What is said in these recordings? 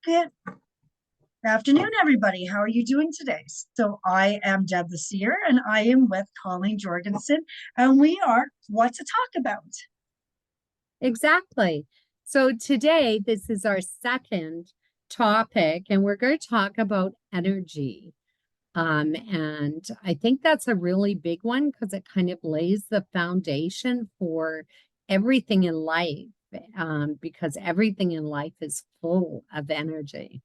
Good afternoon, everybody. How are you doing today? So I am Deb the Seer, and I am with Colleen Jorgensen, and we are What to Talk About. Exactly. So today, this is our second topic, and we're going to talk about energy. And I think that's a really big one because it kind of lays the foundation for everything in life, because everything in life is full of energy.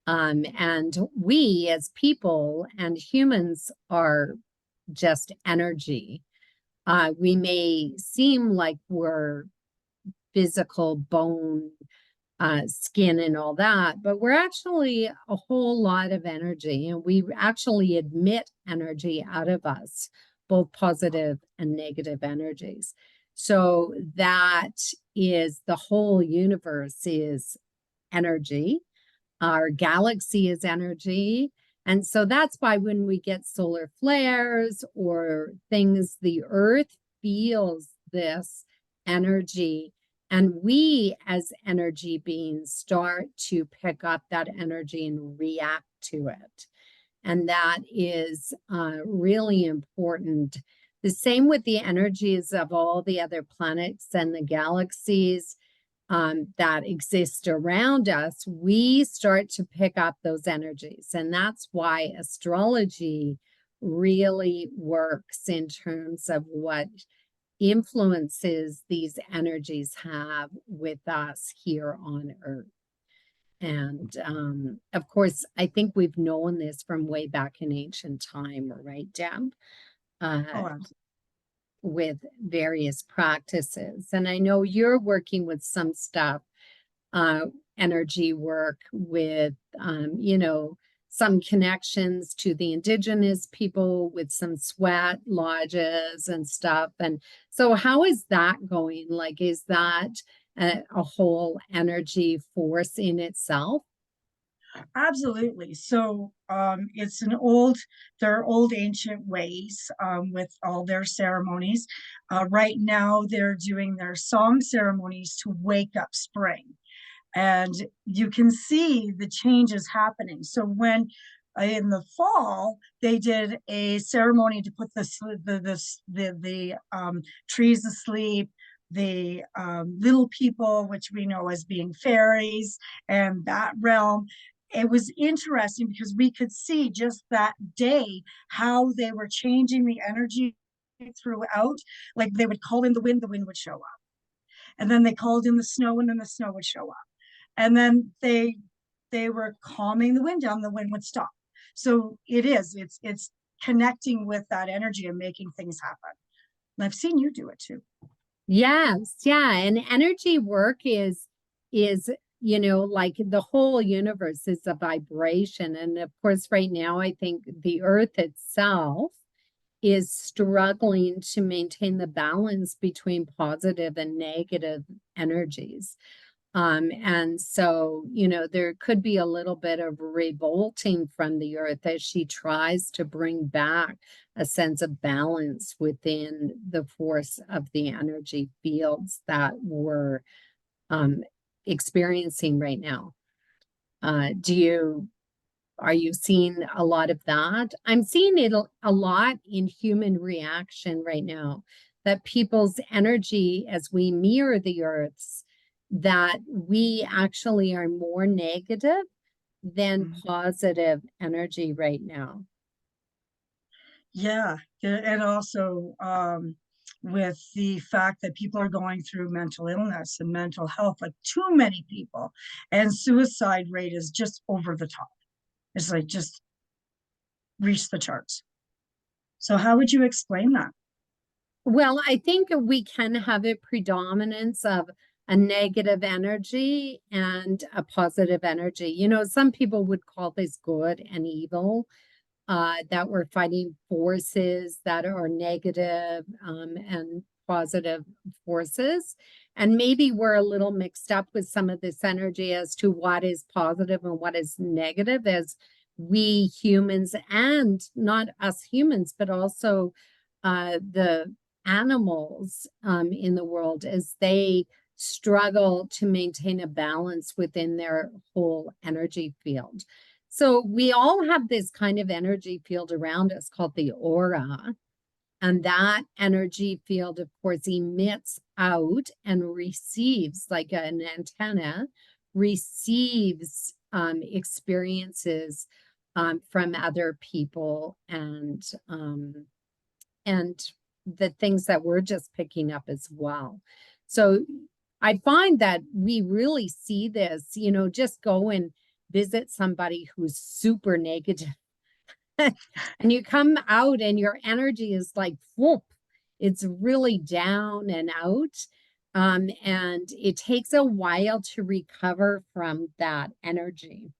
And we as people and humans are just energy. We may seem like we're physical bone, skin and all that, but we're actually a whole lot of energy, and we actually emit energy out of us, both positive and negative energies. So that is the whole universe is energy. Our galaxy is energy. And so that's why when we get solar flares or things, the earth feels this energy. And we, as energy beings, start to pick up that energy and react to it. And that is really important. The same with the energies of all the other planets and the galaxies that exist around us. We start to pick up those energies. And that's why astrology really works in terms of what influences these energies have with us here on Earth. And of course, I think we've known this from way back in ancient time, right, Deb? Uh, Oh, absolutely. with various practices. And I know you're working with some stuff, uh, energy work with, some connections to the indigenous people with some sweat lodges and stuff. And so how is that going? Like, is that a whole energy force in itself? Absolutely. So it's they're old ancient ways with all their ceremonies. Right now, they're doing their song ceremonies to wake up spring. And you can see the changes happening. So when in the fall they did a ceremony to put the trees asleep, the little people, which we know as being fairies, and that realm. It was interesting because we could see just that day how they were changing the energy throughout. Like they would call in the wind would show up, and then they called in the snow, and then the snow would show up, and then they were calming the wind down, the wind would stop. So it's connecting with that energy and making things happen. And I've seen you do it too. Yes, yeah. And energy work is like the whole universe is a vibration. And of course, right now, I think the earth itself is struggling to maintain the balance between positive and negative energies. And so, there could be a little bit of revolting from the earth as she tries to bring back a sense of balance within the force of the energy fields that we're um, experiencing right now. Are you seeing a lot of that? I'm seeing it a lot in human reaction right now, that people's energy, as we mirror the Earth's, that we actually are more negative than Mhm. positive energy right now. Yeah, and also with the fact that people are going through mental illness and mental health, like too many people, and suicide rate is just over the top. It's like just reached the charts. So how would you explain that? Well, I think we can have a predominance of a negative energy and a positive energy. Some people would call this good and evil, that we're fighting forces that are negative, and positive forces. And maybe we're a little mixed up with some of this energy as to what is positive and what is negative, as we humans, and not us humans, but also the animals in the world, as they struggle to maintain a balance within their whole energy field. So we all have this kind of energy field around us called the aura. And that energy field, of course, emits out and receives, like an antenna, receives experiences from other people, and the things that we're just picking up as well. So I find that we really see this, just go and visit somebody who's super negative and you come out and your energy is like whoop, it's really down and out. And it takes a while to recover from that energy.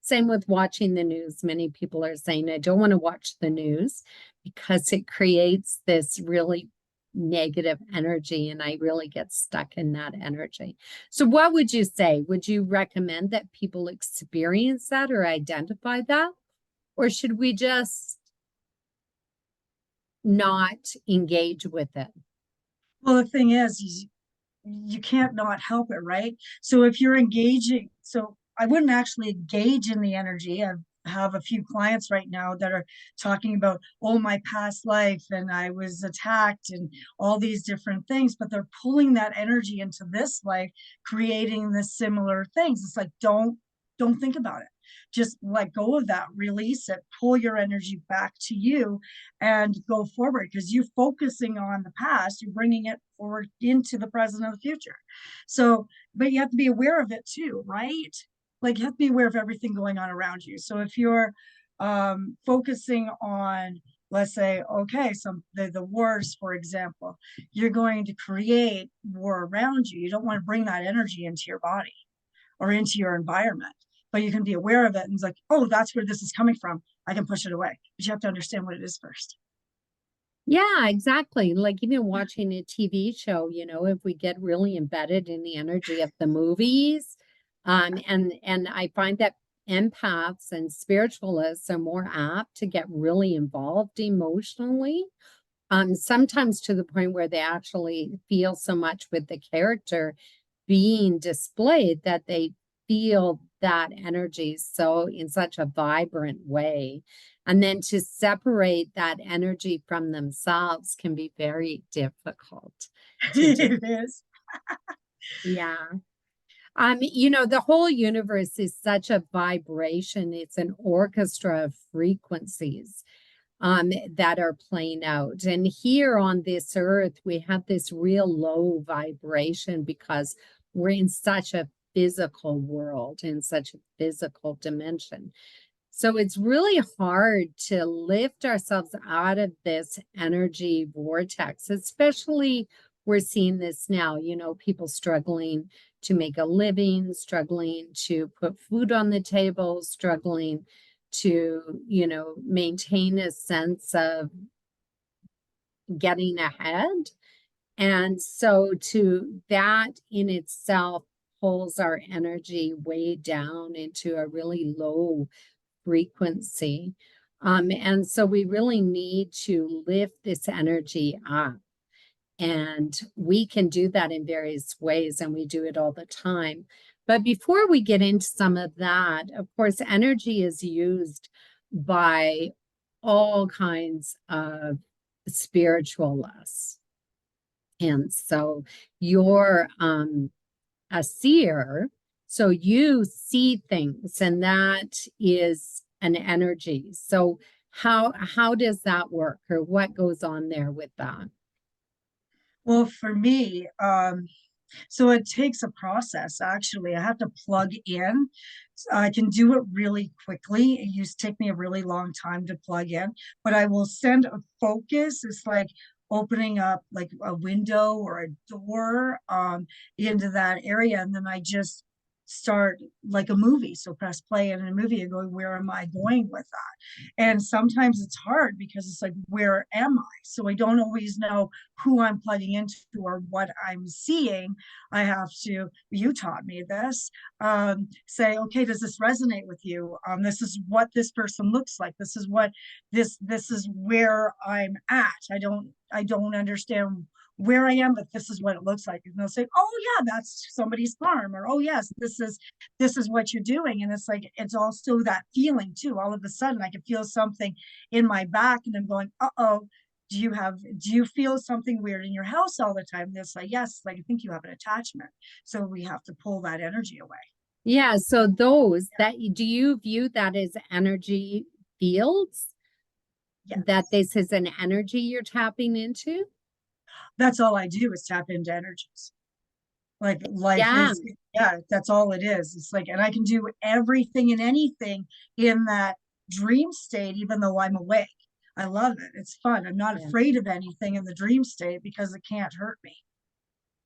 Same with watching the news. Many people are saying, I don't want to watch the news because it creates this really negative energy, and I really get stuck in that energy. So what would you say? Would you recommend that people experience that or identify that? Or should we just not engage with it? Well, the thing is you can't not help it, right? So if you're engaging, so I wouldn't actually engage in the energy. I have a few clients right now that are talking about, oh, my past life and I was attacked and all these different things, but they're pulling that energy into this life, creating the similar things. It's like, don't think about it. Just let go of that, release it, pull your energy back to you and go forward, because you're focusing on the past, you're bringing it forward into the present and the future. So, but you have to be aware of it too, right? Like you have to be aware of everything going on around you. So if you're focusing on, let's say, okay, the wars, for example, you're going to create war around you. You don't want to bring that energy into your body or into your environment, but you can be aware of it and it's like, oh, that's where this is coming from. I can push it away, but you have to understand what it is first. Yeah, exactly. Like even watching a TV show, if we get really embedded in the energy of the movies, and I find that empaths and spiritualists are more apt to get really involved emotionally, sometimes to the point where they actually feel so much with the character being displayed that they feel that energy so in such a vibrant way. And then to separate that energy from themselves can be very difficult to do. It is. Yeah. The whole universe is such a vibration. It's an orchestra of frequencies that are playing out. And here on this earth, we have this real low vibration because we're in such a physical world, in such a physical dimension. So it's really hard to lift ourselves out of this energy vortex, especially we're seeing this now, people struggling to make a living, struggling to put food on the table, struggling to, maintain a sense of getting ahead. And so to that in itself pulls our energy way down into a really low frequency. And so we really need to lift this energy up. And we can do that in various ways, and we do it all the time. But before we get into some of that, of course, energy is used by all kinds of spiritualists. And so you're a seer, so you see things, and that is an energy. So how does that work, or what goes on there with that? Well, for me, so it takes a process, actually. I have to plug in. I can do it really quickly. It used to take me a really long time to plug in, but I will send a focus. It's like opening up like a window or a door into that area. And then I just start like a movie. So press play in a movie and go, where am I going with that? And sometimes it's hard because it's like, where am I? So I don't always know who I'm plugging into or what I'm seeing. I have to, you taught me this, say, okay, does this resonate with you? This is what this person looks like. This is where I'm at. I don't understand where I am, but this is what it looks like. And they'll say, oh yeah, that's somebody's farm, or oh yes, this is what you're doing. And it's like, it's also that feeling too. All of a sudden I can feel something in my back and I'm going, uh-oh, do you feel something weird in your house all the time? They'll say, yes, like I think you have an attachment. So we have to pull that energy away. Yeah, so those that do you view that as energy fields? That Yes. this is an energy you're tapping into? That's all I do is tap into energies. Like life Yeah, is, yeah, that's all it is. It's like, and I can do everything and anything in that dream state, even though I'm awake. I love it. It's fun. I'm not yeah. afraid of anything in the dream state because it can't hurt me.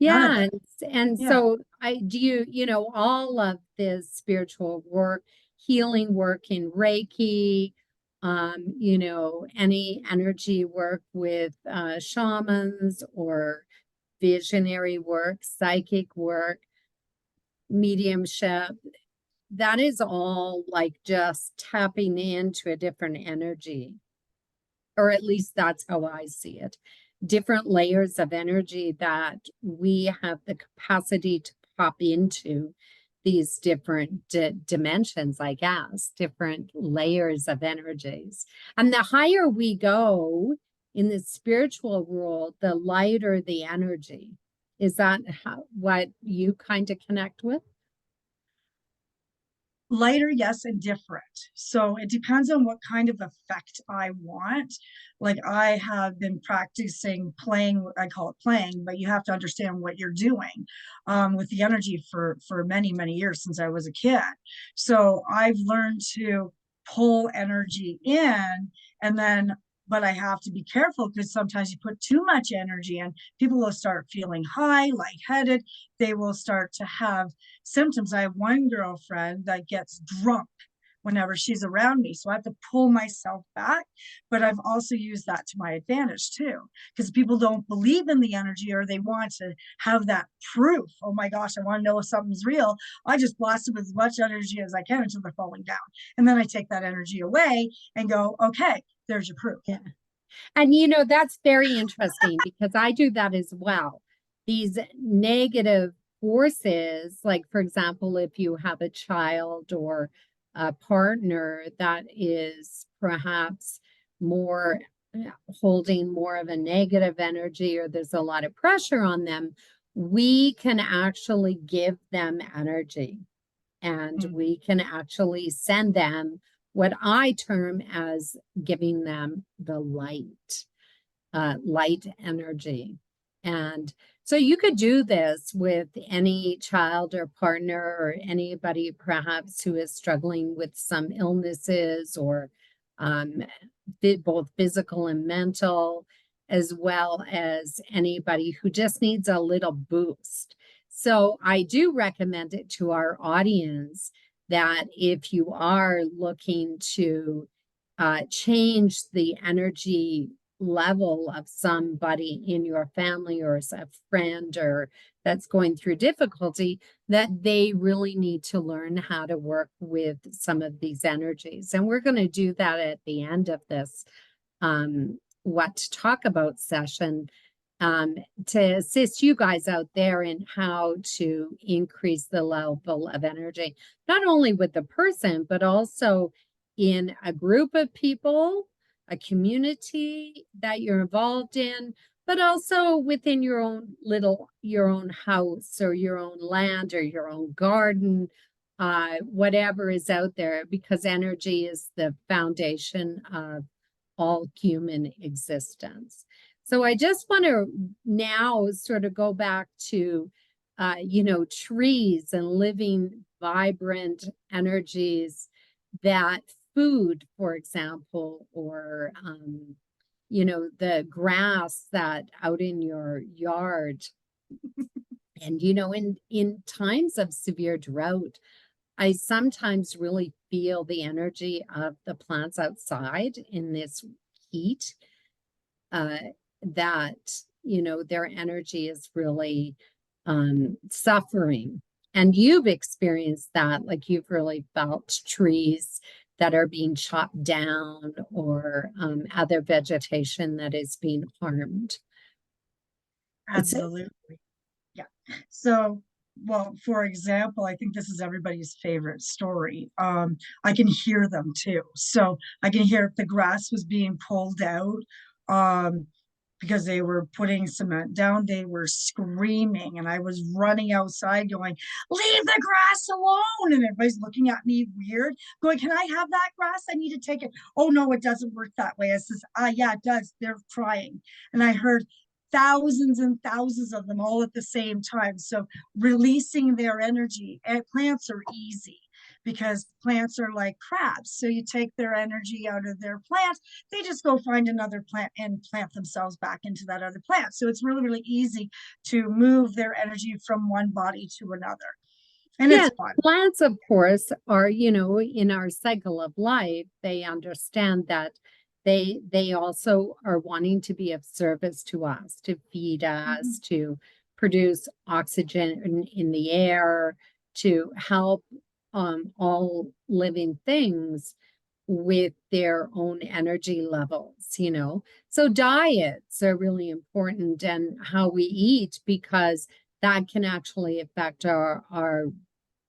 None of Yeah, it. and Yeah. so I do you know all of this spiritual work, healing work in Reiki, any energy work with shamans or visionary work, psychic work, mediumship. That is all like just tapping into a different energy, or at least that's how I see it. Different layers of energy that we have the capacity to pop into these different dimensions, I guess, different layers of energies. And the higher we go in the spiritual world, the lighter the energy. Is that what you kind of connect with? Lighter, yes, and different. So it depends on what kind of effect I want. Like I have been practicing playing, I call it playing, but you have to understand what you're doing with the energy for many, many years since I was a kid. So I've learned to pull energy in and then but I have to be careful because sometimes you put too much energy in, people will start feeling high, lightheaded. They will start to have symptoms. I have one girlfriend that gets drunk whenever she's around me. So I have to pull myself back. But I've also used that to my advantage too, because people don't believe in the energy or they want to have that proof. Oh my gosh, I want to know if something's real. I just blast them with as much energy as I can until they're falling down. And then I take that energy away and go, okay, there's your proof. Yeah. And that's very interesting because I do that as well. These negative forces, like for example, if you have a child or a partner that is perhaps more holding more of a negative energy or there's a lot of pressure on them, we can actually give them energy and Mm. we can actually send them what I term as giving them the light energy. And so you could do this with any child or partner or anybody perhaps who is struggling with some illnesses or um, both physical and mental, as well as anybody who just needs a little boost. So I do recommend it to our audience that if you are looking to change the energy level of somebody in your family or as a friend or that's going through difficulty, that they really need to learn how to work with some of these energies. And we're going to do that at the end of this what to talk about session um, to assist you guys out there in how to increase the level of energy, not only with the person, but also in a group of people, a community that you're involved in, but also within your own house or your own land or your own garden, whatever is out there, because energy is the foundation of all human existence. So I just want to now sort of go back to, trees and living, vibrant energies that food, for example, or, the grass that out in your yard. And, in times of severe drought, I sometimes really feel the energy of the plants outside in this heat, uh, that, their energy is really suffering. And you've experienced that, like you've really felt trees that are being chopped down or other vegetation that is being harmed. It's Absolutely. Yeah. So, well, for example, I think this is everybody's favorite story. I can hear them too. So I can hear if the grass was being pulled out, um, because they were putting cement down, they were screaming, and I was running outside going, "Leave the grass alone!" And everybody's looking at me weird, going, "Can I have that grass? I need to take it." "Oh no, it doesn't work that way." I says, "Ah, yeah, it does. They're trying." And I heard thousands and thousands of them all at the same time. So releasing their energy, and plants are easy because plants are like crabs. So you take their energy out of their plant, they just go find another plant and plant themselves back into that other plant. So it's really, really easy to move their energy from one body to another. And Yeah, it's fun. plants, of course, are, in our cycle of life, they understand that they also are wanting to be of service to us, to feed Mhm. us, to produce oxygen in the air, to help all living things with their own energy levels. So diets are really important and how we eat because that can actually affect our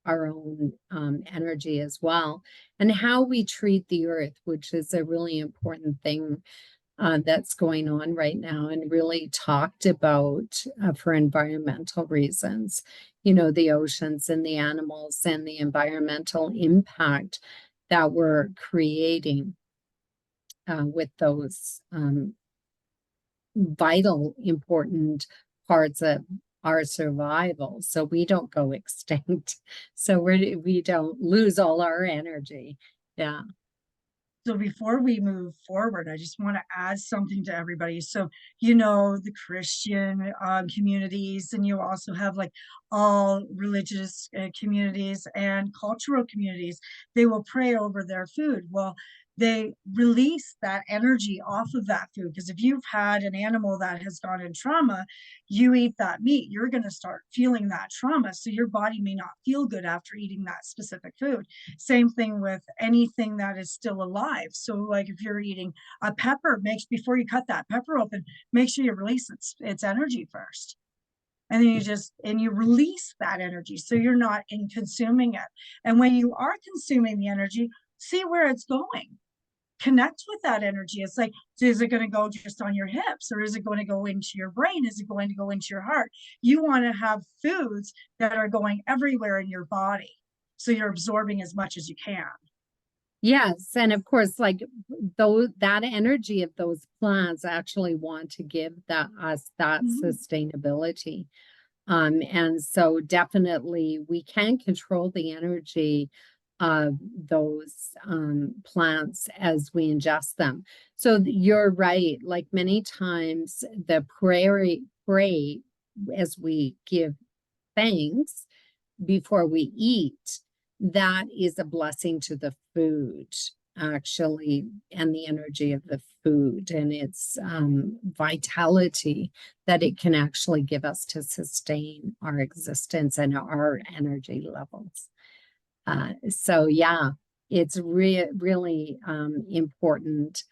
own energy as well, and how we treat the earth, which is a really important thing that's going on right now and really talked about for environmental reasons. The oceans and the animals and the environmental impact that we're creating with those vital, important parts of our survival, so we don't go extinct, so we don't lose all our energy. Yeah. So before we move forward, I just want to add something to everybody. So, the Christian communities, and you also have like all religious communities and cultural communities. They will pray over their food. Well, they release that energy off of that food because if you've had an animal that has gone in trauma, you eat that meat, you're going to start feeling that trauma. So your body may not feel good after eating that specific food. Same thing with anything that is still alive. So, like if you're eating a pepper, before you cut that pepper open, make sure you release its energy first. And then you release that energy so you're not in consuming it. And when you are consuming the energy, see where it's going. Connect with that energy. It's like, so is it going to go just on your hips or is it going to go into your brain? Is it going to go into your heart? You want to have foods that are going everywhere in your body. So you're absorbing as much as you can. Yes, and of course, like that energy of those plants actually want to give us that Mhm. sustainability. And so definitely we can control the energy of those plants as we ingest them. So you're right, like many times the pray as we give thanks before we eat, that is a blessing to the food, actually, and the energy of the food and its vitality that it can actually give us to sustain our existence and our energy levels. So, yeah, it's really important.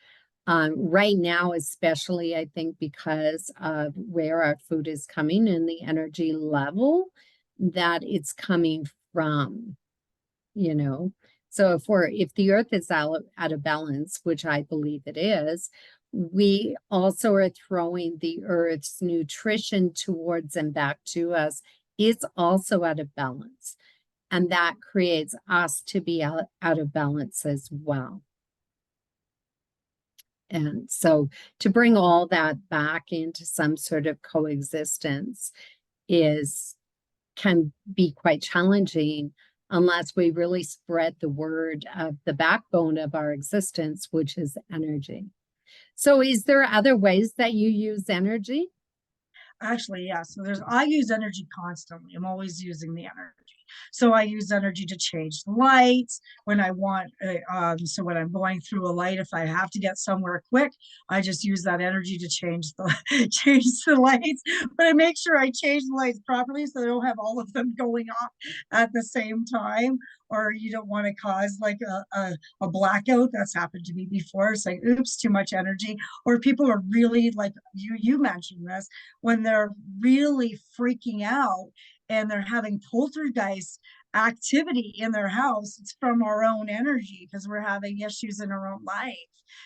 Right now, especially, I think because of where our food is coming and the energy level that it's coming from, you know. So if the earth is out of balance, which I believe it is, we also are throwing the earth's nutrition towards and back to us. It's also out of balance. And that creates us to be out of balance as well. And so to bring all that back into some sort of coexistence is can be quite challenging unless we really spread the word of the backbone of our existence, which is energy. So is there other ways that you use energy? Actually, yeah. So I use energy constantly. I'm always using the energy. So I use energy to change the lights when I want, so when I'm going through a light, if I have to get somewhere quick, I just use that energy to change the change the lights. But I make sure I change the lights properly so I don't have all of them going off at the same time. Or you don't want to cause like a blackout. That's happened to me before. It's like, oops, too much energy. Or people are really like you mentioned this, when they're really freaking out and they're having poltergeist activity in their house. It's from our own energy because we're having issues in our own life.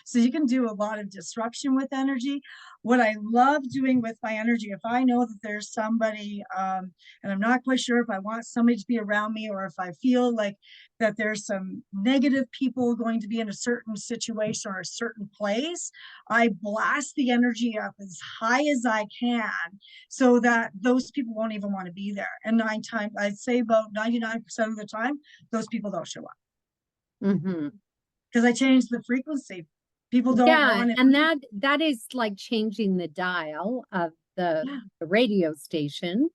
So you can do a lot of disruption with energy. What I love doing with my energy, if I know that there's somebody, and I'm not quite sure if I want somebody to be around me, or if I feel like that there's some negative people going to be in a certain situation or a certain place, I blast the energy up as high as I can so that those people won't even want to be there. And I'd say about 99% of the time, those people don't show up Mm-hmm. because I changed the frequency. People don't Yeah, want to and be. that is like changing the dial of Yeah, the radio station,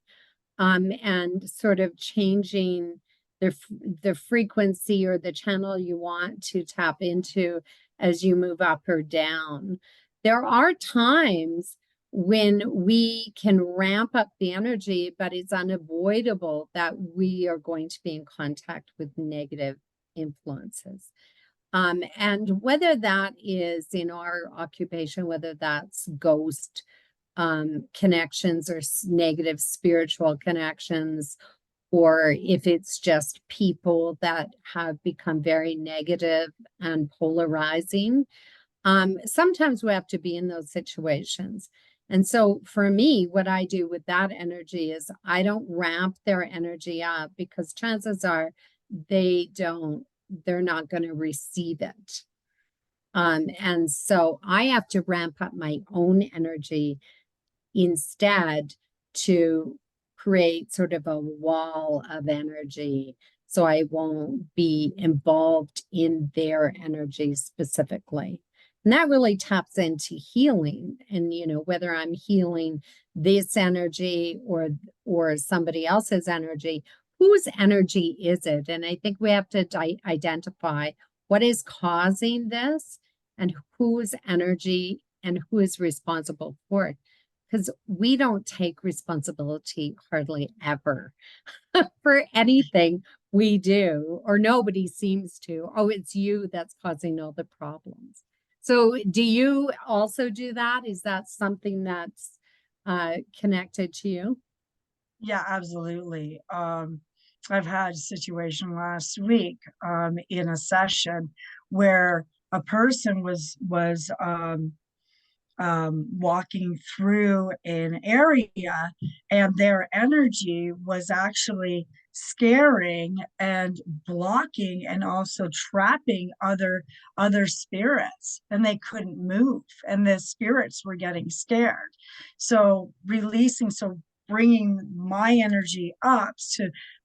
and sort of changing the frequency or the channel you want to tap into as you move up or down. There are times when we can ramp up the energy, but it's unavoidable that we are going to be in contact with negative influences. And whether that is in our occupation, whether that's ghost connections or negative spiritual connections, or if it's just people that have become very negative and polarizing, sometimes we have to be in those situations. And so for me, what I do with that energy is I don't ramp their energy up, because chances are they're not going to receive it. And so I have to ramp up my own energy instead to create sort of a wall of energy so I won't be involved in their energy specifically. And that really taps into healing. And whether I'm healing this energy or somebody else's energy, whose energy is it? And I think we have to identify what is causing this and whose energy and who is responsible for it, because we don't take responsibility hardly ever for anything we do, or nobody seems to. Oh, it's you that's causing all the problems. So do you also do that? Is that something that's connected to you? yeah, absolutely. I've had a situation last week in a session where a person was walking through an area, and their energy was actually scaring and blocking and also trapping other spirits, and they couldn't move, and the spirits were getting scared. So bringing my energy up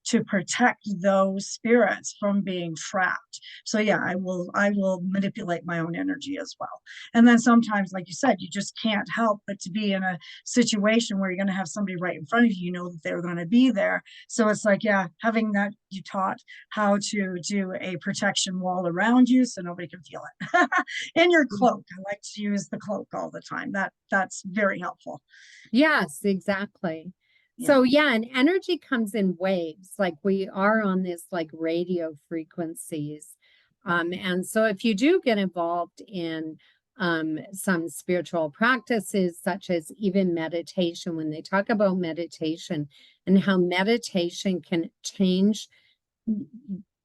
to protect those spirits from being trapped. So yeah, I will manipulate my own energy as well. And then sometimes, like you said, you just can't help but to be in a situation where you're going to have somebody right in front of you, you know that they're going to be there. So it's like, yeah, having that, you taught how to do a protection wall around you so nobody can feel it. In your cloak. I like to use the cloak all the time. That's very helpful. Yes, exactly. Yeah. So yeah, and energy comes in waves, like we are on this like radio frequencies. And so if you do get involved in some spiritual practices, such as even meditation, when they talk about meditation and how meditation can change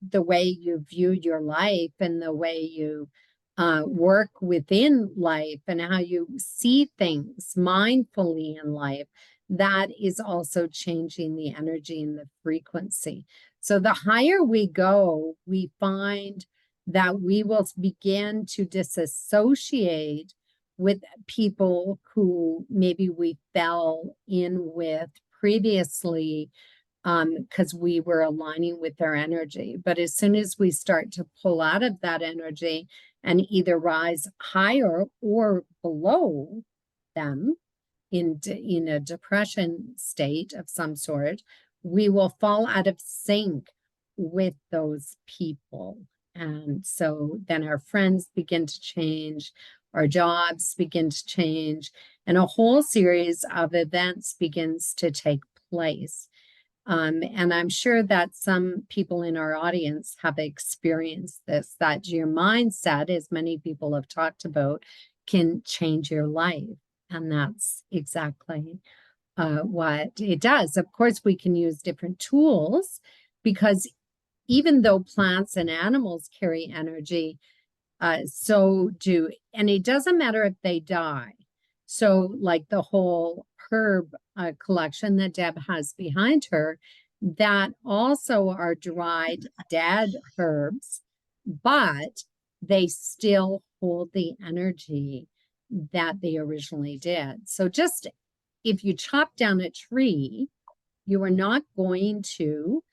the way you view your life and the way you work within life and how you see things mindfully in life, that is also changing the energy and the frequency. So the higher we go, we find that we will begin to disassociate with people who maybe we fell in with previously, because we were aligning with their energy. But as soon as we start to pull out of that energy and either rise higher or below them in a depression state of some sort, we will fall out of sync with those people. And so then our friends begin to change, our jobs begin to change, and a whole series of events begins to take place. And I'm sure that some people in our audience have experienced this, that your mindset, as many people have talked about, can change your life. And that's exactly what it does. Of course, we can use different tools because even though plants and animals carry energy, so do, and it doesn't matter if they die. So, like the whole herb collection that Deb has behind her, that also are dried, dead herbs, but they still hold the energy that they originally did. So, just if you chop down a tree, you are not going to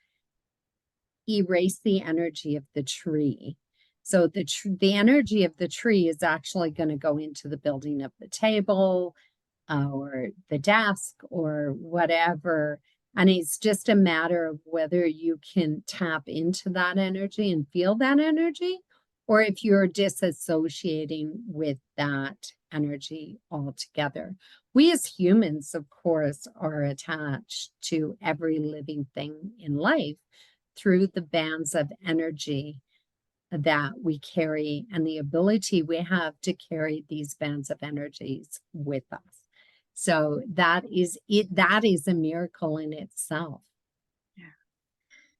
erase the energy of the tree. So the energy of the tree is actually going to go into the building of the table or the desk or whatever. And it's just a matter of whether you can tap into that energy and feel that energy, or if you're disassociating with that energy altogether. We as humans, of course, are attached to every living thing in life through the bands of energy that we carry and the ability we have to carry these bands of energies with us. So that is it. That is a miracle in itself. Yeah.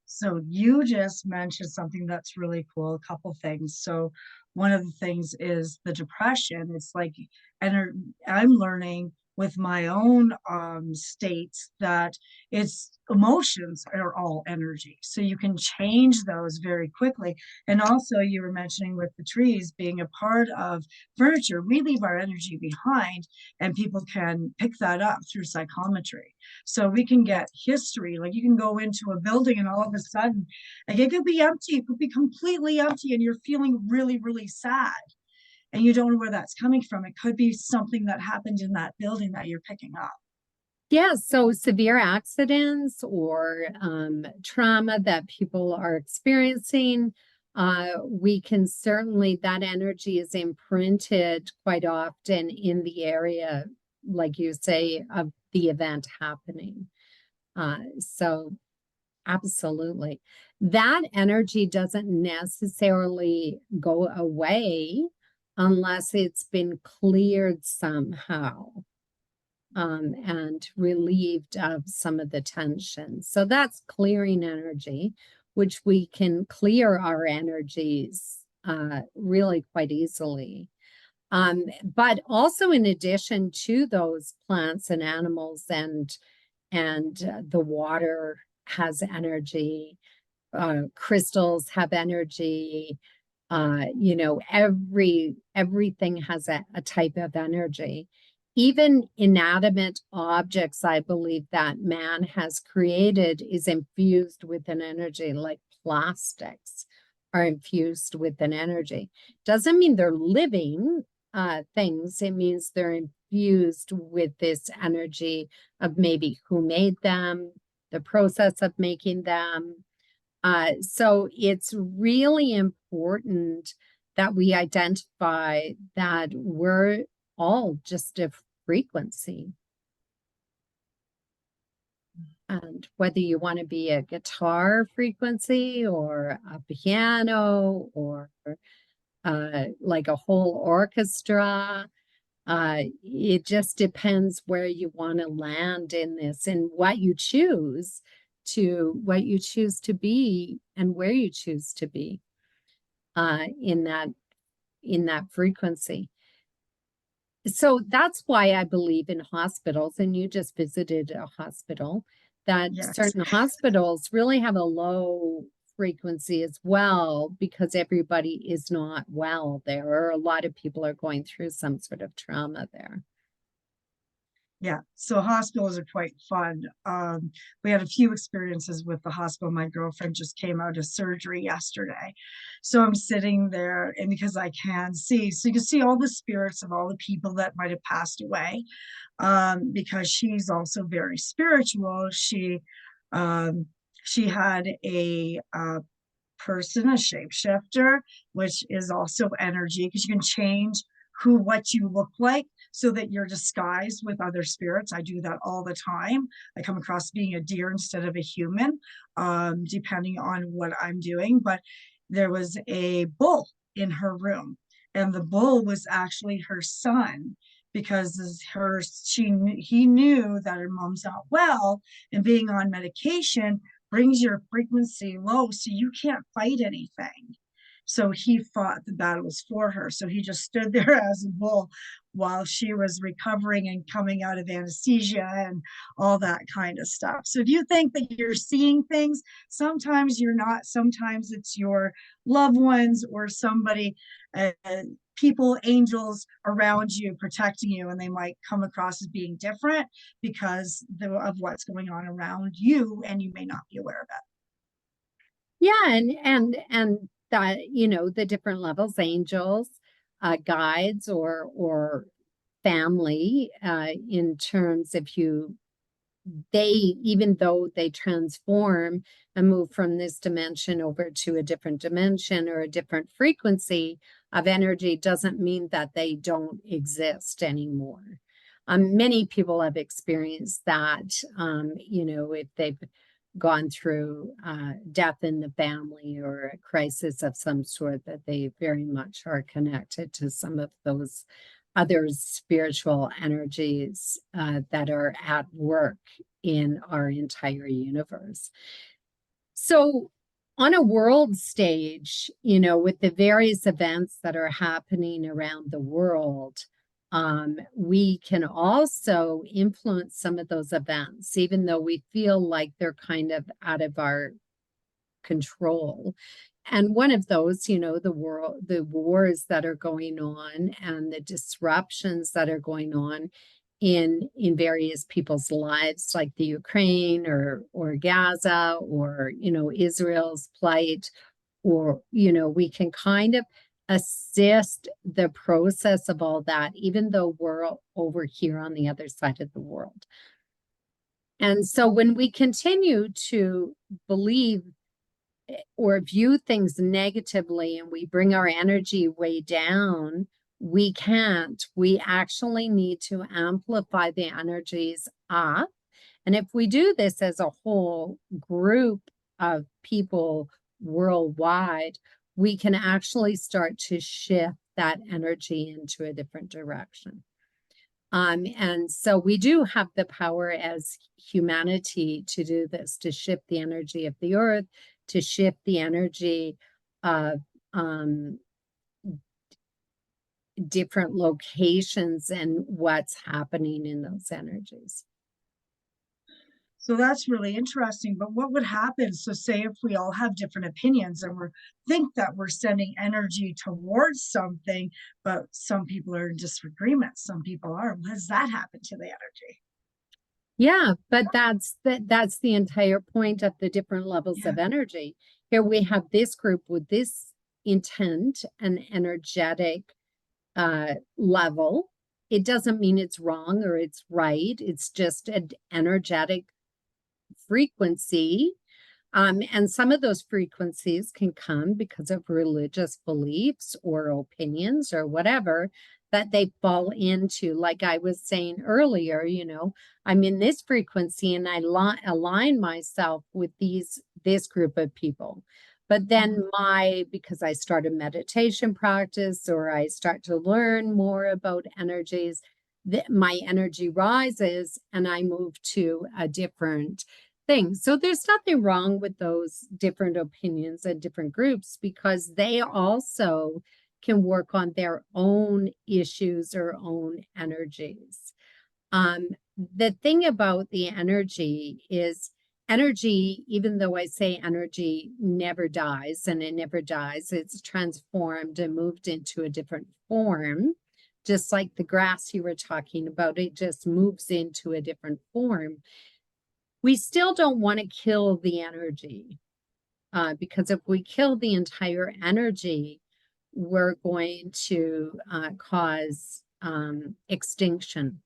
So you just mentioned something that's really cool, a couple things. So one of the things is the depression. It's like, and I'm learning with my own states that it's emotions are all energy. So you can change those very quickly. And also you were mentioning with the trees being a part of furniture, we leave our energy behind and people can pick that up through psychometry. So we can get history, like you can go into a building and all of a sudden, like it could be empty, it could be completely empty, and you're feeling really, really sad. And you don't know where that's coming from. It could be something that happened in that building that you're picking up. Yeah, so severe accidents or trauma that people are experiencing, we can certainly, that energy is imprinted quite often in the area, like you say, of the event happening. So absolutely. That energy doesn't necessarily go away unless it's been cleared somehow and relieved of some of the tension. So that's clearing energy, which we can clear our energies really quite easily. But also in addition to those plants and animals and the water has energy, crystals have energy, you know, everything has a type of energy. Even inanimate objects, I believe, that man has created is infused with an energy, like plastics are infused with an energy. Doesn't mean they're living things, it means they're infused with this energy of maybe who made them, the process of making them. So it's really important that we identify that we're all just a frequency. And whether you want to be a guitar frequency or a piano or like a whole orchestra, it just depends where you want to land in this and what you choose to be and where you choose to be in that frequency. So that's why I believe in hospitals, and you just visited a hospital, that Yes. certain hospitals really have a low frequency as well because everybody is not well there, or a lot of people are going through some sort of trauma there. Yeah, so hospitals are quite fun. We had a few experiences with the hospital. My girlfriend just came out of surgery yesterday. So I'm sitting there, and because I can see, so you can see all the spirits of all the people that might have passed away. Because she's also very spiritual. She Um, she had a person, a shapeshifter, which is also energy because you can change what you look like so that you're disguised with other spirits. I do that all the time. I come across being a deer instead of a human, depending on what I'm doing. But there was a bull in her room, and the bull was actually her son because he knew that her mom's not well, and being on medication brings your frequency low, so you can't fight anything. So he fought the battles for her. So he just stood there as a bull while she was recovering and coming out of anesthesia and all that kind of stuff. So do you think that you're seeing things? Sometimes you're not. Sometimes it's your loved ones or somebody, uh, people, angels around you protecting you, and they might come across as being different because of what's going on around you, and you may not be aware of it. Yeah, and that, you know, the different levels, angels, guides, or family, in terms of you, they, even though they transform and move from this dimension over to a different dimension or a different frequency of energy, doesn't mean that they don't exist anymore. Many people have experienced that, you know, if they've gone through death in the family or a crisis of some sort, that they very much are connected to some of those other spiritual energies that are at work in our entire universe. So, on a world stage, you know, with the various events that are happening around the world, we can also influence some of those events, even though we feel like they're kind of out of our control. And one of those, you know, the wars that are going on and the disruptions that are going on in various people's lives, like the Ukraine or Gaza, or, you know, Israel's plight, or, you know, we can kind of assist the process of all that, even though we're over here on the other side of the world. And so when we continue to believe or view things negatively and we bring our energy way down, we can't. We actually need to amplify the energies up. And if we do this as a whole group of people worldwide, we can actually start to shift that energy into a different direction. And so we do have the power as humanity to do this, to shift the energy of the earth, to shift the energy of different locations and what's happening in those energies. So that's really interesting. But what would happen? So, say if we all have different opinions and we think that we're sending energy towards something, but some people are in disagreement, some people are. What does that happen to the energy? Yeah, but that's the entire point of the different levels Yeah. of energy. Here we have this group with this intent and energetic level. It doesn't mean it's wrong or it's right. It's just an energetic frequency. And some of those frequencies can come because of religious beliefs or opinions or whatever that they fall into. Like I was saying earlier, you know, I'm in this frequency and I align myself with this group of people. But then because I start a meditation practice or I start to learn more about energies, my energy rises and I move to a different thing. So there's nothing wrong with those different opinions and different groups, because they also can work on their own issues or own energies. The thing about the energy is, energy, even though I say energy never dies, and it never dies, it's transformed and moved into a different form. Just like the grass you were talking about, it just moves into a different form. We still don't want to kill the energy, because if we kill the entire energy, we're going to cause extinction.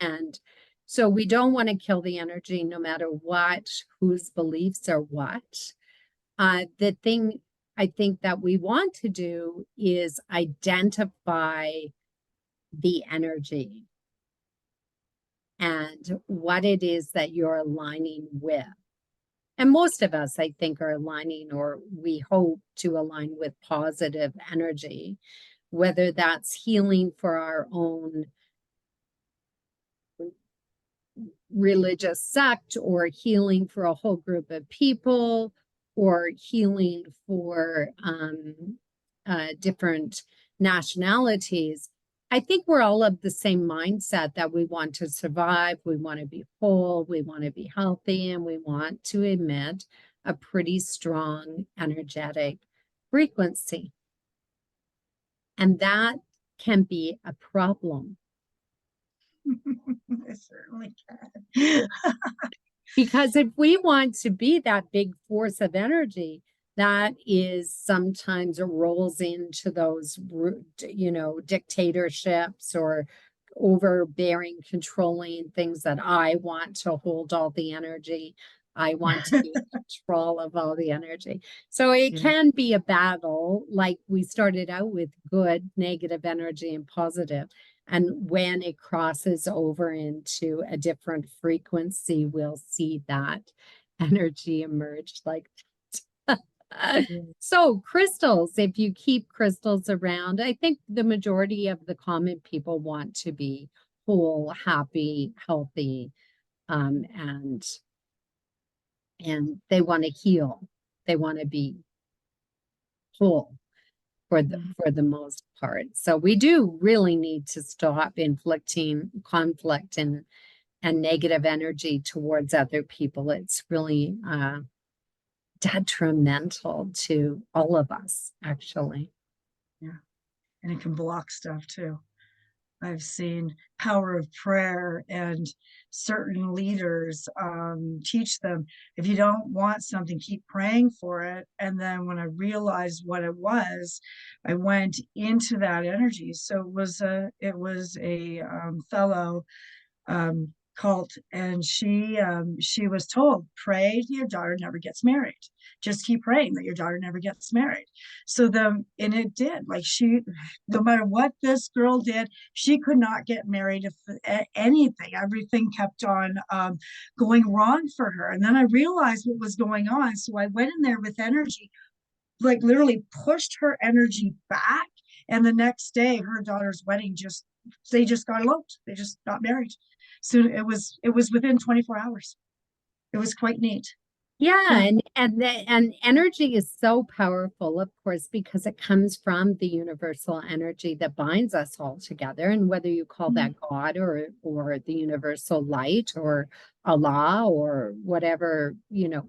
And So we don't want to kill the energy no matter what, whose beliefs are what. The thing I think that we want to do is identify the energy and what it is that you're aligning with. And most of us, I think, are aligning, or we hope to align with positive energy, whether that's healing for our own religious sect, or healing for a whole group of people, or healing for different nationalities. I think we're all of the same mindset that we want to survive, we want to be whole, we want to be healthy, and we want to emit a pretty strong energetic frequency. And that can be a problem. It certainly can. Because if we want to be that big force of energy, that is sometimes rolls into those, dictatorships or overbearing, controlling things that I want to hold all the energy. I want to be in control of all the energy. So it can be a battle, like we started out with good, negative energy and positive. And when it crosses over into a different frequency, we'll see that energy emerge like that. So crystals, if you keep crystals around, I think the majority of the common people want to be whole, happy, healthy, and they want to heal. They want to be whole for the most part. So we do really need to stop inflicting conflict and negative energy towards other people. It's really detrimental to all of us, actually. Yeah. And it can block stuff too. I've seen power of prayer, and certain leaders teach them, if you don't want something, keep praying for it. And then when I realized what it was, I went into that energy. So it was a fellow cult, and she was told, pray your daughter never gets married, just keep praying that your daughter never gets married. And it did, like, she, no matter what this girl did, she could not get married. If anything, everything kept on going wrong for her. And then I realized what was going on, so I went in there with energy, like literally pushed her energy back. And the next day her daughter's wedding, they just got eloped, they just got married. So it was within 24 hours. It was quite neat. Yeah, Yeah. and energy is so powerful, of course, because it comes from the universal energy that binds us all together. And whether you call that God or the universal light or Allah or whatever,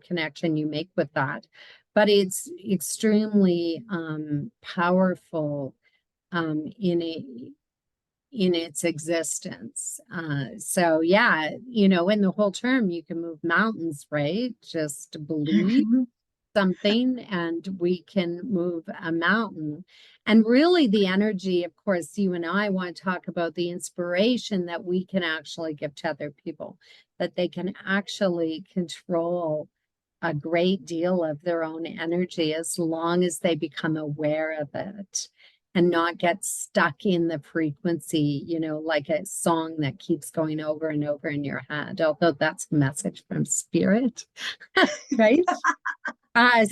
connection you make with that. But it's extremely powerful in its existence. So yeah, in the whole term, you can move mountains, right? Just believe something and we can move a mountain. And really the energy, of course, you and I want to talk about the inspiration that we can actually give to other people, that they can actually control a great deal of their own energy as long as they become aware of it and not get stuck in the frequency, like a song that keeps going over and over in your head, although that's a message from spirit, right?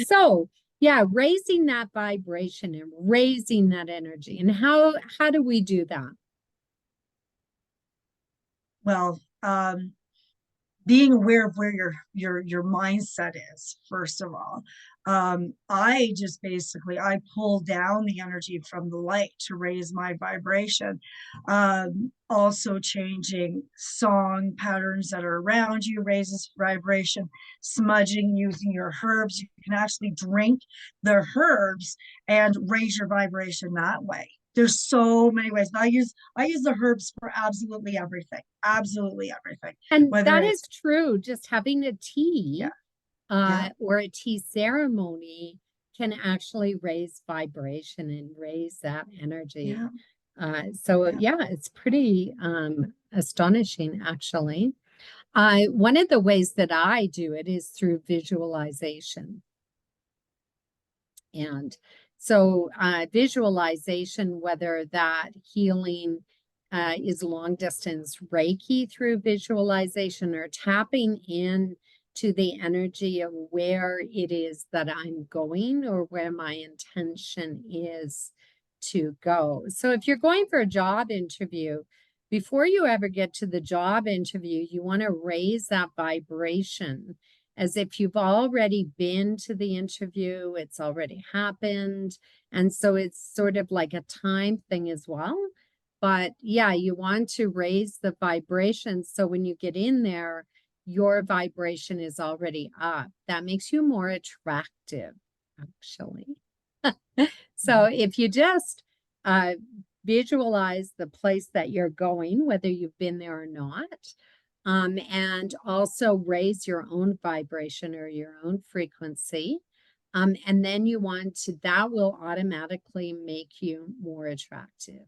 So yeah, raising that vibration and raising that energy. And how do we do that? Well, being aware of where your mindset is, first of all. I just basically, I pull down the energy from the light to raise my vibration. Also changing song patterns that are around you raises vibration. Smudging using your herbs, you can actually drink the herbs and raise your vibration that way. There's so many ways. I use the herbs for absolutely everything. Absolutely everything. And Whether that is it's true. Just having a tea yeah, or a tea ceremony can actually raise vibration and raise that energy. yeah, So yeah, yeah, it's pretty astonishing, actually. One of the ways that I do it is through visualization. And so, visualization, whether that healing is long distance Reiki through visualization or tapping in to the energy of where it is that I'm going or where my intention is to go. So, if you're going for a job interview, before you ever get to the job interview, you want to raise that vibration as if you've already been to the interview, it's already happened. And so it's sort of like a time thing as well. But yeah, you want to raise the vibration. So when you get in there, your vibration is already up. That makes you more attractive, actually. So if you just uh, visualize the place that you're going, whether you've been there or not, and also raise your own vibration or your own frequency. And then you want to, that will automatically make you more attractive.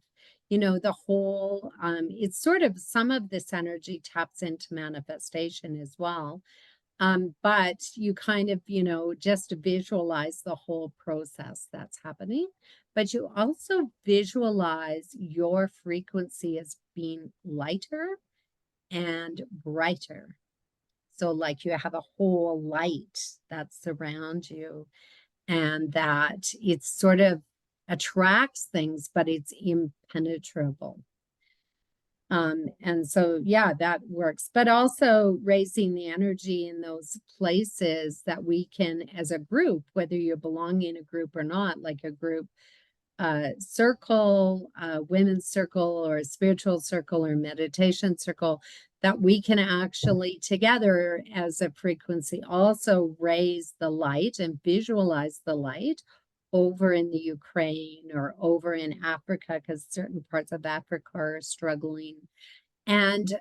You know, the whole, it's sort of some of this energy taps into manifestation as well. But you kind of, you know, just visualize the whole process that's happening. But you also visualize your frequency as being lighter and brighter. So, like you have a whole light that's around you, and that it sort of attracts things, but it's impenetrable. And so, yeah, that works. But also raising the energy in those places that we can, as a group, whether you belong in a group or not, like a group circle, women's circle, or a spiritual circle, or meditation circle, that we can actually together as a frequency also raise the light and visualize the light over in the Ukraine or over in Africa, because certain parts of Africa are struggling. And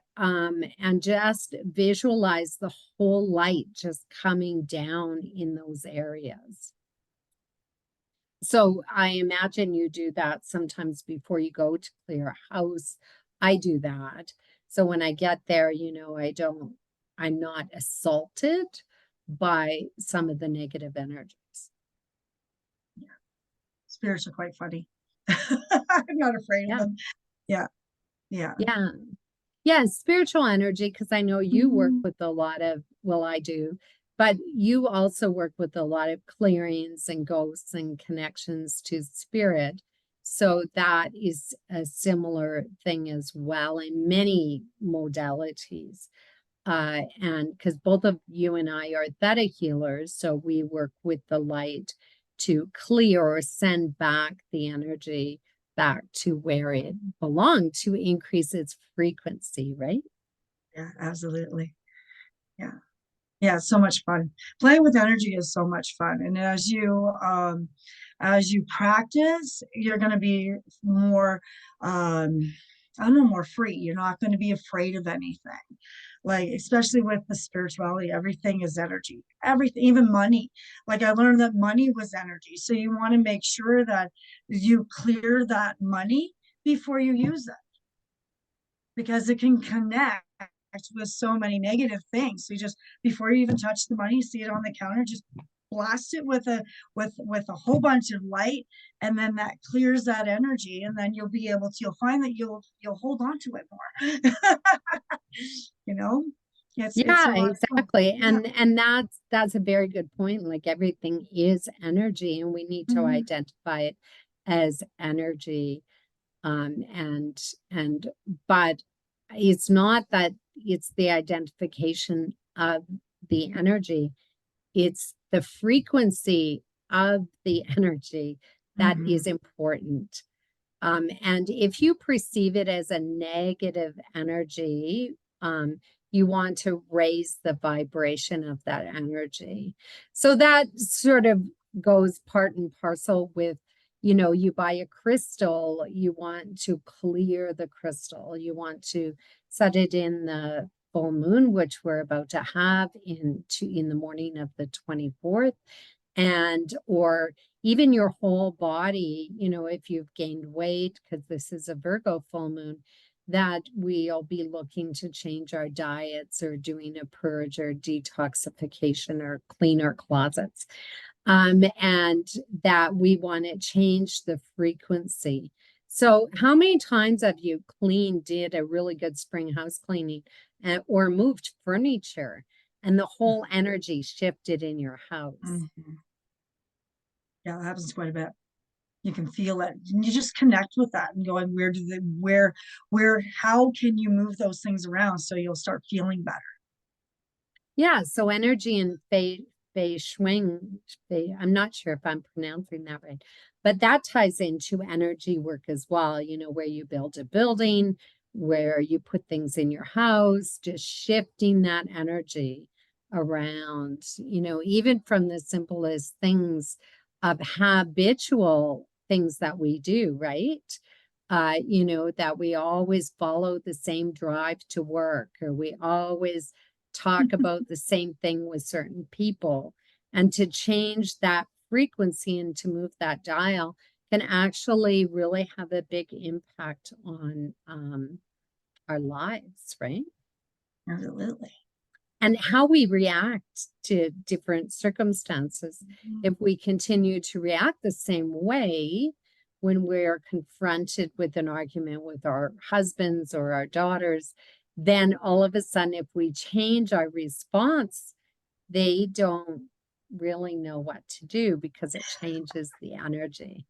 just visualize the whole light just coming down in those areas. So I imagine you do that sometimes before you go to clear a house. I do that. So when I get there, you know, I'm not assaulted by some of the negative energies. Spirits are quite funny. I'm not afraid of Yeah. them. Yeah. Yeah. Yeah. Yeah, spiritual energy, because I know you work Mhm. with a lot of, well, I do, but you also work with a lot of clearings and ghosts and connections to spirit. So that is a similar thing as well in many modalities. And because both of you and I are theta healers, so we work with the light to clear or send back the energy back to where it belonged to increase its frequency, right? Yeah, absolutely. Yeah. Yeah, it's so much fun. Playing with energy is so much fun. And as you practice, you're gonna be more I don't know, more free. You're not going to be afraid of anything. Like, especially with the spirituality, everything is energy. Everything, even money. Like, I learned that money was energy. So you want to make sure that you clear that money before you use it, because it can connect with so many negative things. So you just, before you even touch the money, see it on the counter, just blast it with a whole bunch of light, and then that clears that energy, and then you'll find that you'll hold on to it more. you know it's a Yeah, lot of fun. exactly. Yeah. And that's a very good point. Like everything is energy and we need to Mhm. identify it as energy. And but it's not that it's the identification of the energy, it's the frequency of the energy that is Mhm. important. And if you perceive it as a negative energy, you want to raise the vibration of that energy. So that sort of goes part and parcel with, you know, you buy a crystal, you want to clear the crystal, you want to set it in the full moon, which we're about to have in the morning of the 24th, and or even your whole body, you know, if you've gained weight, because this is a Virgo full moon, that we'll be looking to change our diets or doing a purge or detoxification or clean our closets. And that we want to change the frequency. So, how many times have you did a really good spring house cleaning or moved furniture and the whole energy shifted in your house? Mhm. Yeah, that happens quite a bit. You can feel it. And you just connect with that and going, how can you move those things around so you'll start feeling better? Yeah, so energy and fei shuang, I'm not sure if I'm pronouncing that right, but that ties into energy work as well, where you build a building, where you put things in your house, just shifting that energy around, even from the simplest things of habitual things that we do, right? That we always follow the same drive to work, or we always talk about the same thing with certain people. And to change that frequency and to move that dial can actually really have a big impact on our lives, right? Absolutely. And how we react to different circumstances. Mhm. If we continue to react the same way when we're confronted with an argument with our husbands or our daughters, then all of a sudden, if we change our response, they don't really know what to do because it changes the energy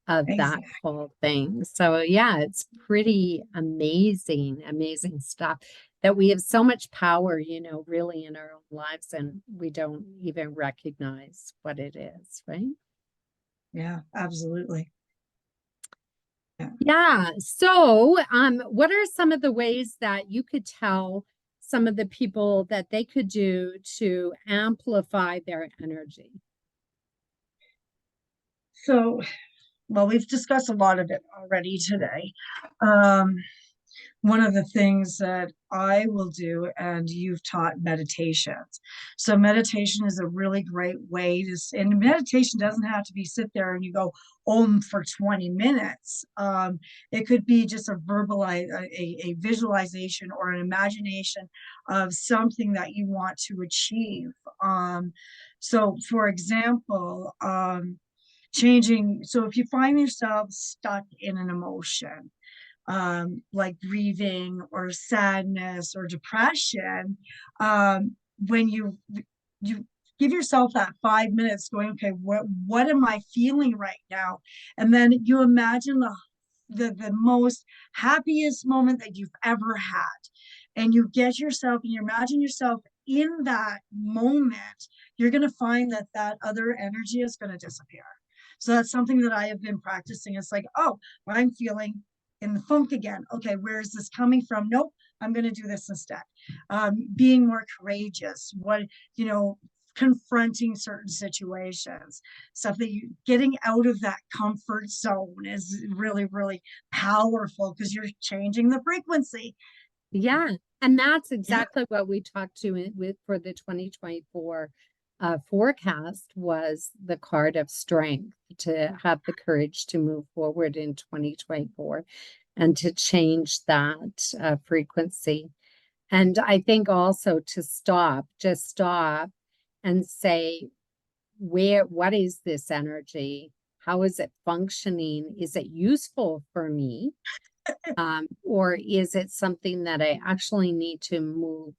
of that Exactly. whole thing. So yeah, it's pretty amazing, amazing stuff that we have so much power, really in our own lives, and we don't even recognize what it is, right? Yeah, absolutely. Yeah. Yeah. So, what are some of the ways that you could tell some of the people that they could do to amplify their energy? So, well, we've discussed a lot of it already today. Um, One of the things that I will do, and you've taught meditations. So meditation is a really great way and meditation doesn't have to be sit there and you go om for 20 minutes. It could be just a visualization or an imagination of something that you want to achieve. So for example, so if you find yourself stuck in an emotion, like grieving or sadness or depression, when you give yourself that 5 minutes going, okay, what am I feeling right now? And then you imagine the most happiest moment that you've ever had. And you imagine yourself in that moment, you're going to find that that other energy is going to disappear. So that's something that I have been practicing. It's like, oh, I'm feeling in the funk again. Okay, where is this coming from? Nope, I'm going to do this instead. Being more courageous, you know, confronting certain situations, stuff that you getting out of that comfort zone is really, really powerful because you're changing the frequency. Yeah, and that's Yeah. exactly what we talked to with for the 2024 forecast was the card of strength to have the courage to move forward in 2024 and to change that frequency. And I think also to just stop and say, what is this energy? How is it functioning? Is it useful for me? Or is it something that I actually need to move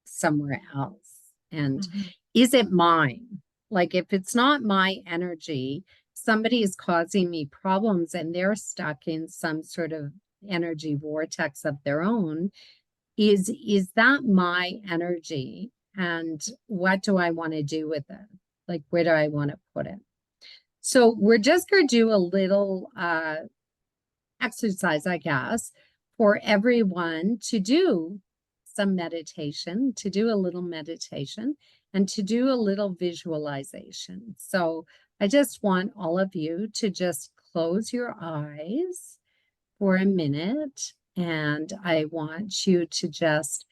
somewhere else? And Mhm. is it mine? Like, if it's not my energy, somebody is causing me problems and they're stuck in some sort of energy vortex of their own. Is that my energy? And what do I want to do with it? Like, where do I want to put it? So we're just going to do a little exercise, I guess, for everyone to do some meditation, to do a little meditation, and to do a little visualization. So I just want all of you to just close your eyes for a minute, and I want you to just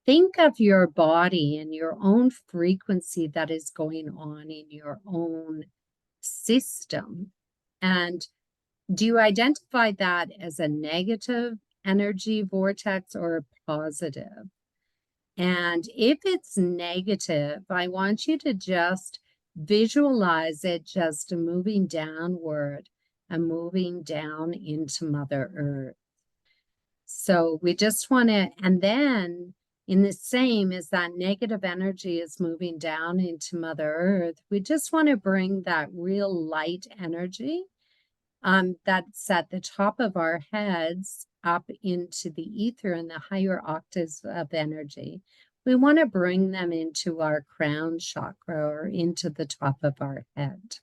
think of your body and your own frequency that is going on in your own system. And do you identify that as a negative energy vortex or positive. And if it's negative, I want you to just visualize it just moving downward and moving down into Mother Earth. So we just want to, and then in the same as that negative energy is moving down into Mother Earth, we just want to bring that real light energy that's at the top of our heads up into the ether and the higher octaves of energy. We want to bring them into our crown chakra or into the top of our head.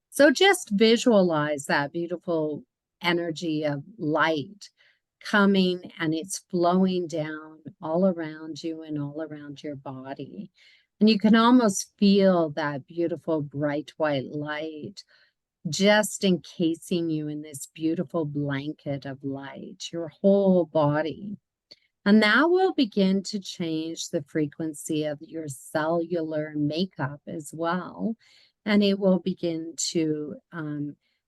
So just visualize that beautiful energy of light coming, and it's flowing down all around you and all around your body. And you can almost feel that beautiful bright white light just encasing you in this beautiful blanket of light, your whole body. And that will begin to change the frequency of your cellular makeup as well. And it will begin to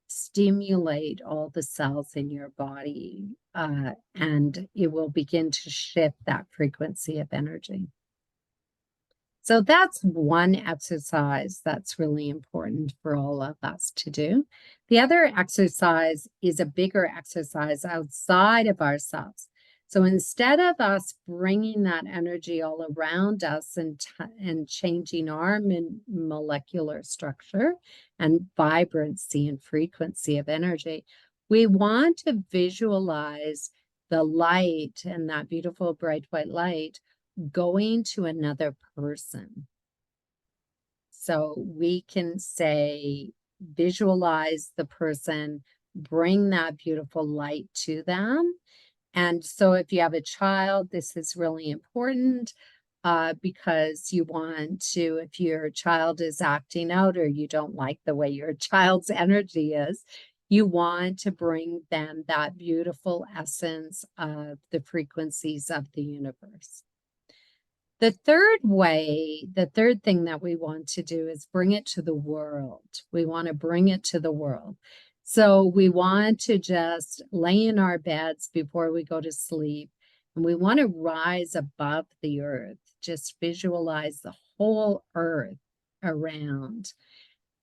stimulate all the cells in your body. And it will begin to shift that frequency of energy. So that's one exercise that's really important for all of us to do. The other exercise is a bigger exercise outside of ourselves. So instead of us bringing that energy all around us and changing our molecular structure and vibrancy and frequency of energy, we want to visualize the light and that beautiful bright white light going to another person. So we can say, visualize the person, bring that beautiful light to them. And so if you have a child, this is really important because you want to, if your child is acting out or you don't like the way your child's energy is, you want to bring them that beautiful essence of the frequencies of the universe. The third thing that we want to do is bring it to the world. We want to bring it to the world. So we want to just lay in our beds before we go to sleep, and we want to rise above the earth. Just visualize the whole earth around.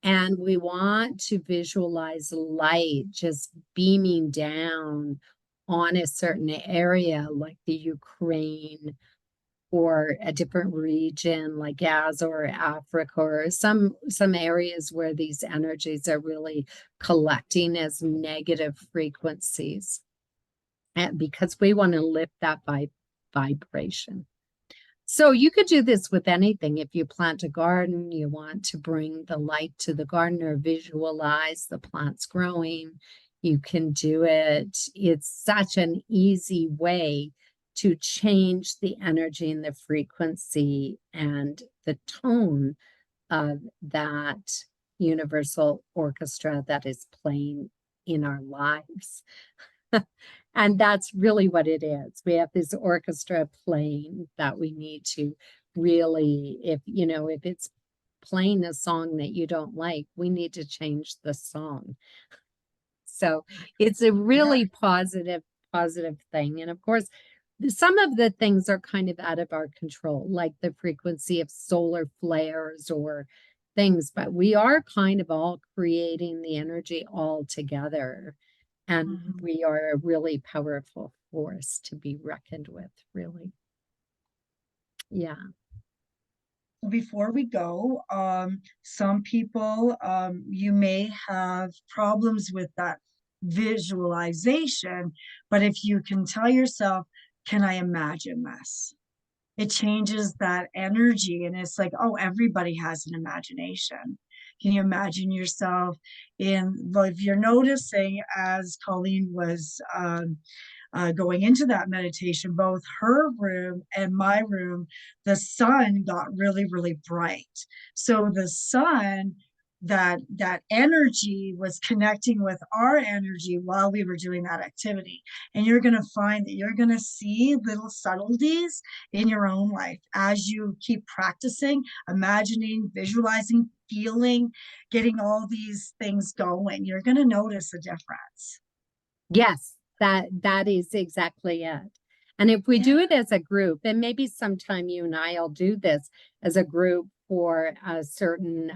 And we want to visualize light just beaming down on a certain area like the Ukraine or a different region like Gaza or Africa or some areas where these energies are really collecting as negative frequencies, and because we want to lift that vibration. So you could do this with anything. If you plant a garden, you want to bring the light to the garden or visualize the plants growing, you can do it. It's such an easy way to change the energy and the frequency and the tone of that universal orchestra that is playing in our lives. And that's really what it is. We have this orchestra playing that we need to really, if it's playing a song that you don't like, we need to change the song. So it's a really positive thing. And of course, some of the things are kind of out of our control, like the frequency of solar flares or things, but we are kind of all creating the energy all together. And we are a really powerful force to be reckoned with, really. Yeah. Before we go, some people, you may have problems with that visualization, but if you can tell yourself, can I imagine this? It changes that energy, and it's like, oh, everybody has an imagination. Can you imagine yourself well, if you're noticing, as Colleen was going into that meditation, both her room and my room, the sun got really, really bright. So the sun, that energy was connecting with our energy while we were doing that activity. And you're going to find that you're going to see little subtleties in your own life as you keep practicing, imagining, visualizing, feeling, getting all these things going. You're going to notice a difference. Yes, that is exactly it. And if we Yeah. do it as a group, and maybe sometime you and I'll do this as a group for a certain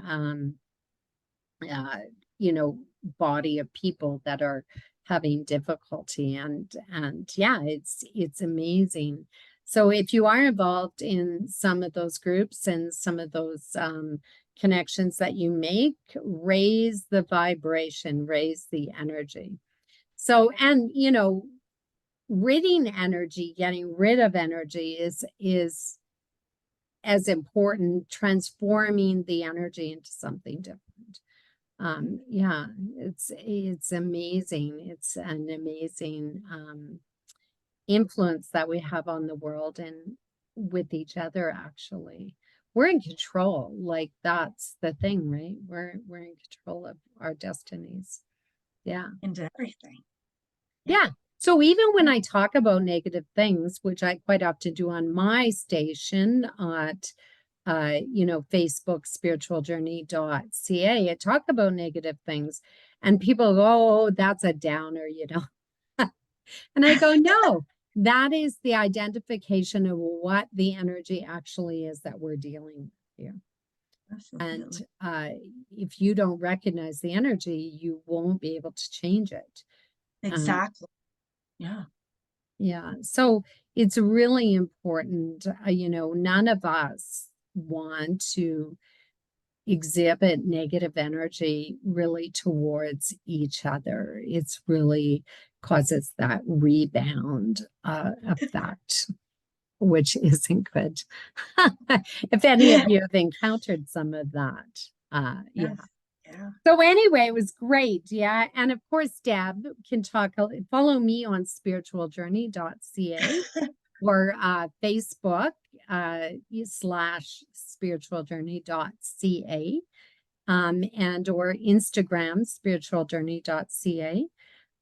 uh, you know, body of people that are having difficulty, and yeah, it's amazing. So if you are involved in some of those groups and some of those connections that you make, raise the vibration, raise the energy. So, and you know, ridding energy, getting rid of energy is as important, transforming the energy into something different. Yeah, it's amazing. It's an amazing influence that we have on the world and with each other, actually. We're in control. Like, that's the thing, right? We're in control of our destinies. Yeah. Into everything. Yeah. So even when I talk about negative things, which I quite often do on my station at you know, Facebook spiritualjourney.ca, I talk about negative things and people go, oh, that's a downer, you know. And I go, no, that is the identification of what the energy actually is that we're dealing with here. And Absolutely. if you don't recognize the energy, you won't be able to change it. Exactly. Yeah. Yeah. So it's really important. You know, none of us want to exhibit negative energy really towards each other. It's really causes that rebound effect, which isn't good. If any of you have encountered some of that, yeah. Yes. Yeah. So anyway, it was great. Yeah. And of course, Deb can talk, follow me on spiritualjourney.ca or Facebook / spiritualjourney.ca and or Instagram spiritualjourney.ca.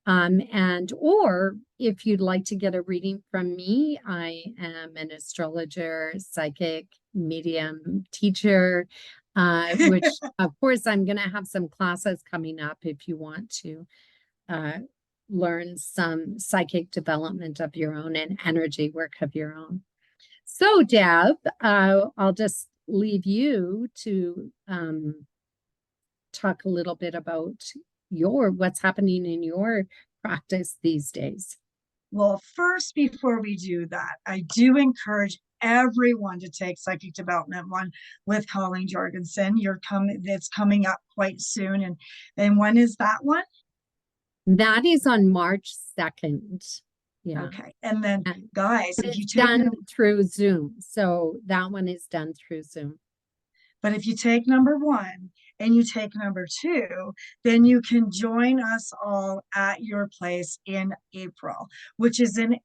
And or if you'd like to get a reading from me, I am an astrologer, psychic, medium, teacher, which of course I'm going to have some classes coming up if you want to uh, learn some psychic development of your own and energy work of your own. So, Deb, I'll just leave you to talk a little bit about what's happening in your practice these days. Well, first, before we do that, I do encourage everyone to take Psychic Development One with Colleen Jorgensen. It's coming up quite soon. And when is that one? That is on March 2nd. Yeah. Okay. And then, And guys, if you it's take done through Zoom. So that one is done through Zoom. But if you take number one and you take number two, then you can join us all at your place in April, which is in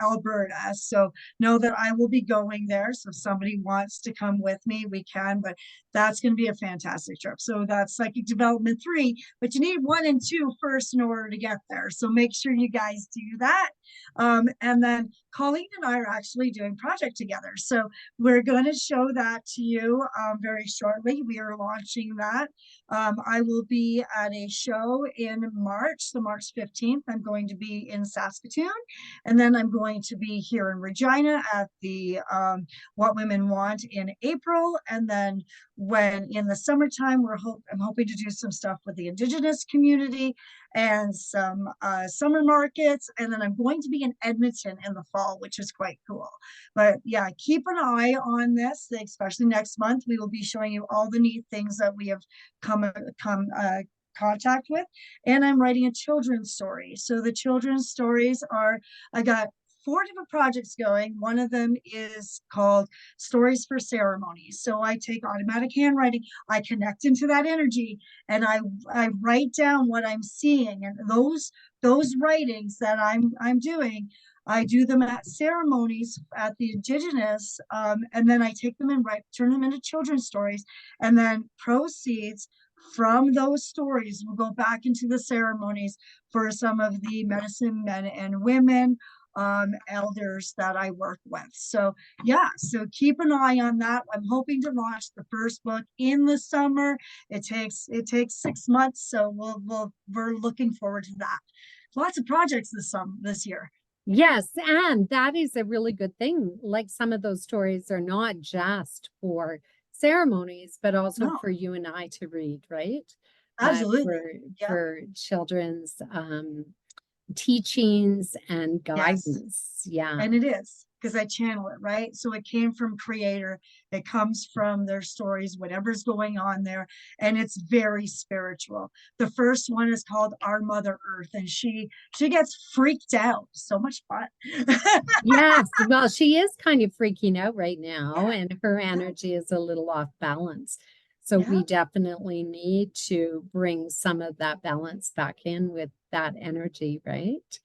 Alberta. So know that I will be going there. So if somebody wants to come with me, we can, but that's going to be a fantastic trip. So that's Psychic Development 3, but you need 1 and 2 first in order to get there. So make sure you guys do that. And then Colleen and I are actually doing project together. So we're going to show that to you very shortly. We are launching that. I will be at a show in March, so March 15th. I'm going to be in Saskatoon, and then I'm going to be here in Regina at the What Women Want in April. And then when in the summertime, I'm hoping to do some stuff with the Indigenous community and some summer markets. And then I'm going to be in Edmonton in the fall, which is quite cool. But yeah, keep an eye on this, especially next month. We will be showing you all the neat things that we have come contact with. And I'm writing a children's story. So the children's stories I got 4 different projects going. One of them is called Stories for Ceremonies. So I take automatic handwriting, I connect into that energy, and I write down what I'm seeing. And those writings that I'm doing, I do them at ceremonies at the Indigenous, and then I take them and turn them into children's stories, and then proceeds from those stories will go back into the ceremonies for some of the medicine men and women elders that I work with. So yeah, so keep an eye on that. I'm hoping to launch the first book in the summer. It takes 6 months, so we're looking forward to that. lots of projects this year. Yes, and that is a really good thing. Like some of those stories are not just for ceremonies, but also No, for you and I to read, right? absolutely. For Yep. children's teachings and Yes. guidance. Yeah. And it is because I channel it, right? So it came from creator, it comes from their stories, whatever's going on there, and it's very spiritual. The first one is called Our Mother Earth, and she gets freaked out. So much fun. Yes, well, she is kind of freaking out right now, Yeah, and her yeah, energy is a little off balance. So yeah, we definitely need to bring some of that balance back in with that energy, right?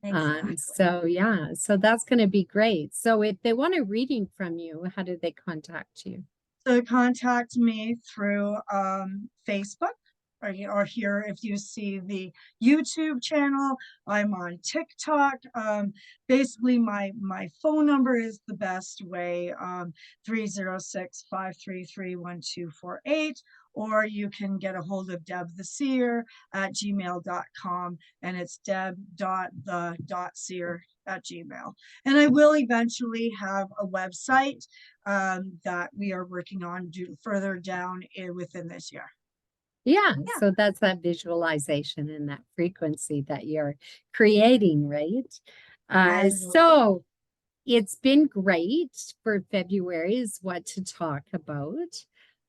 exactly. So yeah, so that's going to be great. So if they want a reading from you, how do they contact you? So contact me through Facebook, or here if you see the YouTube channel. I'm on TikTok. Basically, my phone number is the best way, 306-533-1248, or you can get a hold of Deb the Seer at gmail.com, and it's deb.the.seer@gmail. And I will eventually have a website that we are working on further down within this year. Yeah, Yeah, so that's that visualization and that frequency that you're creating, right? absolutely. So it's been great for February is what to talk about.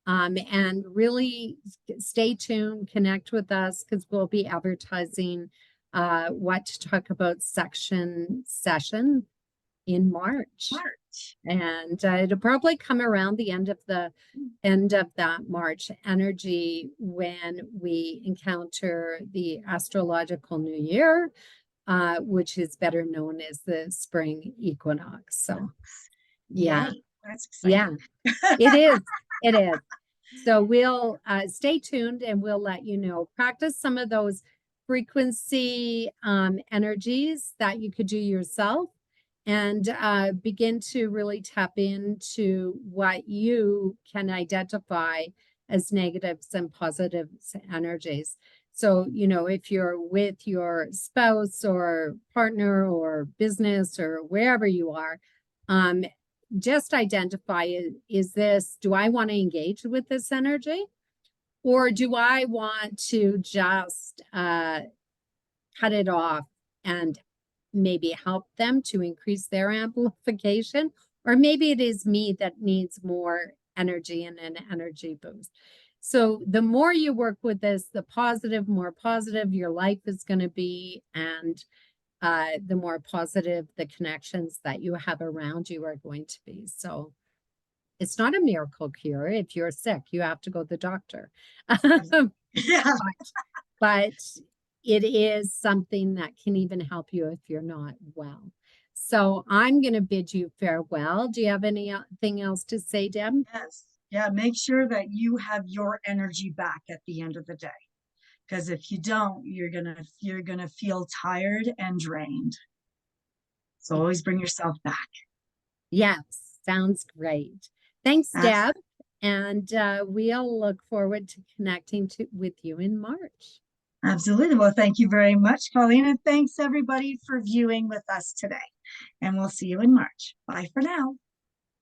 And really stay tuned, connect with us because we'll be advertising what to talk about session in March. March. And it'll probably come around the end of that March energy when we encounter the astrological new year, which is better known as the spring equinox. So yeah, Yay, that's yeah, exciting. it is. It is. So we'll stay tuned and we'll let you know. Practice some of those frequency energies that you could do yourself and begin to really tap into what you can identify as negatives and positives energies. So, you know, if you're with your spouse or partner or business or wherever you are, um, just identify is this, do I want to engage with this energy? Or do I want to just cut it off and maybe help them to increase their amplification? Or maybe it is me that needs more energy and an energy boost. So the more you work with this, the more positive your life is going to be. And the more positive the connections that you have around you are going to be. So it's not a miracle cure. If you're sick, you have to go to the doctor. Yeah, But it is something that can even help you if you're not well. So I'm going to bid you farewell. Do you have anything else to say, Deb? yes. Yeah, make sure that you have your energy back at the end of the day. Because if you don't, you're gonna feel tired and drained. So always bring yourself back. Yes, sounds great. Thanks, That's Deb. And we'll look forward to connecting with you in March. absolutely. Well, thank you very much, Colleen, and thanks everybody for viewing with us today. And we'll see you in March. Bye for now.